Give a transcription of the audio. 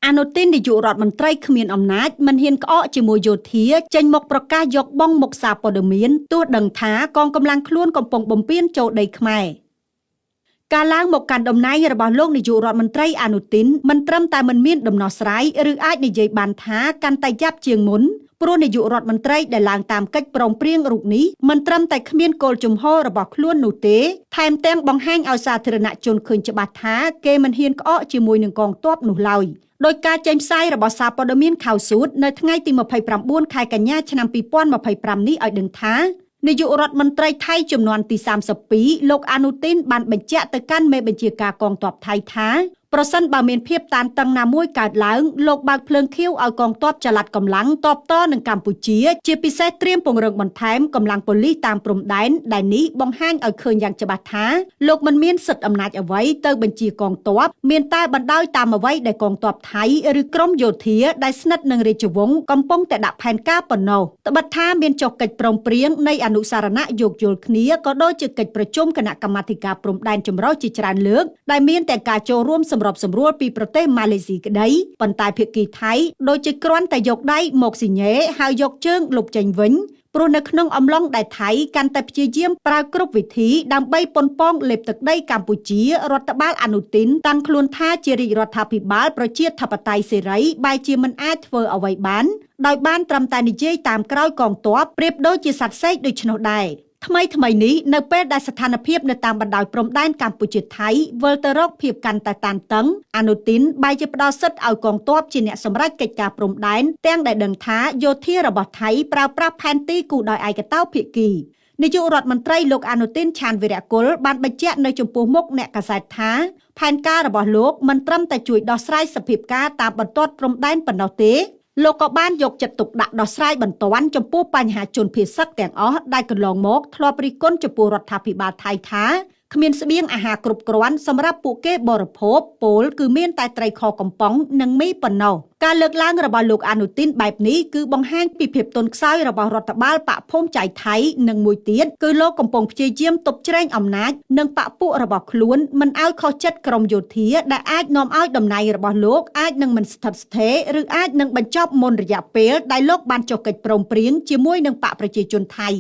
អនុទាននាយករដ្ឋមន្ត្រីគ្មានអំណាចមិនហ៊ានក្អកជាមួយយោធាចេញមកប្រកាសយកបង់មុខសារព័ត៌មានទោះដឹងថាកងកម្លាំងខ្លួនកំពុងបំពានចូលដីខ្មែរការឡើងមកកាន់តំណែងរបស់លោកនាយករដ្ឋមន្ត្រីអនុទានមិនត្រឹមតែមិនមានដំណោះស្រាយឬអាចនិយាយបានថាកាន់តែយ៉ាប់ជាងមុនព្រោះនាយករដ្ឋមន្ត្រីដែលឡើងតាមកិច្ចព្រមព្រៀងរូបនេះមិនត្រឹមតែគ្មានគោលជំហររបស់ខ្លួននោះទេថែមទាំងបង្ហាញឲ្យសាធារណជនឃើញច្បាស់ថាគេមិនហ៊ានក្អកជាមួយនឹងកងទ័ពនោះឡើយដោយការចេញផ្សាយរបស់សារព័ត៌មានខៅស៊ូតនៅថ្ងៃទី29ខែកញ្ញាឆ្នាំ2025នេះឲ្យដឹងថានាយករដ្ឋមន្ត្រីថៃចំនួនទី32លោកអនុទានបានបញ្ជាក់ទៅកាន់មេបញ្ជាការកងទ័ពថៃថាប្រសិនបើមានភាពតានតឹងណាមួយកើតឡើងលោកបើកភ្លើងខៀវឲ្យកងទ័ពចល័តកម្លាំងតបតនឹងកម្ពុជាជាពិសេសត្រៀមពង្រឹងបន្ថែមកម្លាំងប៉ូលីសតាមព្រំដែនដែលនេះបង្ហាញឲ្យឃើញយ៉ាងច្បាស់ថាលោកមិនមានសិទ្ធិអំណាចអ្វីទៅបញ្ជាកងទ័ពមានតែបណ្ដោយតាមអ្វីដែលកងទ័ពថៃឬក្រមយោធាដែលស្និទ្ធនឹងរាជវង្សកំពុងតែដាក់ផែនការប៉ុណ្ណោះត្បិតថាមានចុះកិច្ចព្រមព្រៀងនៃអនុសារណៈយោគយល់គ្នាក៏ដូចជាកិច្ចប្រជុំគណៈកម្មាធិការព្រំដែនចម្រុះជាច្រើនលើកដែលមានទាំងការចូលរួមសម្របសម្រួលពីប្រទេសម៉ាឡេស៊ីក្តីប៉ុន្តែភាគីថៃដូចជាគ្រាន់តែយកដៃមកស៊ីញ៉េហើយយកជើងលុបចេញវិញព្រោះនៅក្នុងអំឡុងដែលថៃកាន់តែព្យាយាមប្រើគ្រប់វិធីដើម្បីប៉ុនប៉ងលេបទឹកដីកម្ពុជារដ្ឋបាលអនុទានតាំងខ្លួនថាជារាជរដ្ឋាភិបាលប្រជាធិបតេយ្យសេរីបែរជាមិនអាចធ្វើអ្វីបានដោយបានត្រឹមតែនិយាយតាមក្រោយកងទ័ពប្រៀបដូចជាសត្វសេកដូច្នោះដែរថ្មីនេះនៅពេលដែលស្ថានភាពនៅតាមបណ្ដោយព្រំដែនកម្ពុជាថៃវិលទៅរកភាពកាន់តែតានតឹងអនុទានបែរជាផ្ដល់សិទ្ធិឲ្យកងទ័ពជាអ្នកសម្រេចកិច្ចការព្រំដែនទាំងដែលដឹងថាយោធារបស់ថៃប្រើប្រាស់ផែនទីគូដោយឯកតោភាគីនាយករដ្ឋមន្ត្រីលោកអនុទានឆានវីរៈគុលបានបញ្ជាក់នៅចំពោះមុខអ្នកកាសែតថាផែនការរបស់លោកមិនត្រឹមតែជួយដោះស្រាយសភាពការតាមបន្ទាត់ព្រំដែនប៉ុណ្ណោះទេលោកក៏បានយកចិត្តទុកដាក់ដោះស្រាយបន្ទាន់ចំពោះបញ្ហាជនភៀសសឹកទាំងអស់ដែលកន្លងមកធ្លាប់រិះគន់ចំពោះរដ្ឋាភិបាលថៃថាគ្មានស្បៀងអាហារគ្រប់គ្រាន់សម្រាប់ពួកគេបរិភោគពោលគឺមានតែត្រីខកំប៉ុងនិងមីប៉ុណ្ណោះការលើកឡើងរបស់លោកអនុទានបែបនេះគឺបង្ហាញពីភាពទន់ខ្សោយរបស់រដ្ឋបាលបកភូមិចៃថៃនិងមួយទៀតគឺលោកកំពុងព្យាយាមទប់ជ្រែងអំណាចនិងបកពួករបស់ខ្លួនមិនឲ្យខុសចិត្តក្រមយោធាដែលអាចនាំឲ្យតំណែងរបស់លោកអាចនឹងមិនស្ថិតស្ថេរឬអាចនឹងបញ្ចប់មុនរយៈពេលដែលលោកបានចុះកិច្ចព្រមព្រៀងជាមួយនឹងបកប្រជាជនថៃ